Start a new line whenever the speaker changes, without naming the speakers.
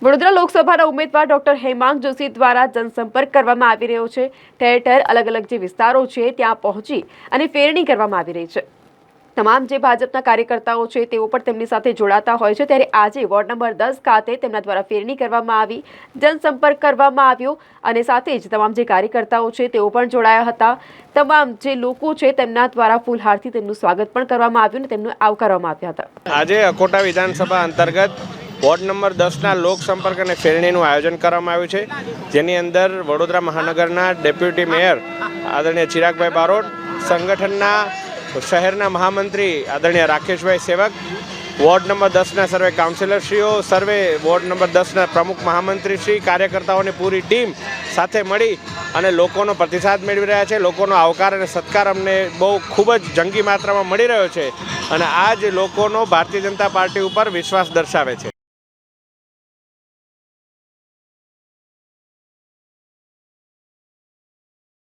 વડોદરા લોકસભાના ઉમેદવાર ડોક્ટર હેમાંગ જોશી દ્વારા જનસંપર્ક કરવામાં આવી રહ્યો છે। ઠેર ઠેર અલગ અલગ જે વિસ્તારો છે ત્યાં પહોંચી અને ફેરણી કરવામાં આવી રહી છે। તમામ જે ભાજપના કાર્યકર્તાઓ છે તેઓ પણ તેમની સાથે જોડાતા હોય છે। ત્યારે આજે વોર્ડ નંબર 10 ખાતે તેમના દ્વારા ફેરણી કરવામાં આવી, જનસંપર્ક કરવામાં આવ્યો અને સાથે જ તમામ જે કાર્યકર્તાઓ છે તેઓ પણ જોડાયા હતા। તમામ જે લોકો છે તેમના દ્વારા ફૂલહારથી તેમનું સ્વાગત પણ કરવામાં આવ્યું અને તેમને આવકારવામાં આવ્યા હતા।
આજે અકોટા વિધાનસભા અંતર્ગત વોર્ડ નંબર 10ના લોકસંપર્ક અને ફેરણીનું આયોજન કરવામાં આવ્યું છે, જેની અંદર વડોદરા મહાનગરના ડેપ્યુટી મેયર આદરણીય ચિરાગભાઈ બારોટ, સંગઠનના શહેરના મહામંત્રી આદરણીય રાકેશભાઈ સેવક, વોર્ડ નંબર 10ના સર્વે કાઉન્સિલરશ્રીઓ, સર્વે વોર્ડ નંબર 10ના પ્રમુખ મહામંત્રીશ્રી, કાર્યકર્તાઓની પૂરી ટીમ સાથે મળી અને લોકોનો પ્રતિસાદ મેળવી રહ્યા છે। લોકોનો આવકાર અને સત્કાર અમને ખૂબ જ જંગી માત્રામાં મળી રહ્યો છે અને આ જ લોકોનો ભારતીય જનતા પાર્ટી ઉપર વિશ્વાસ દર્શાવે છે।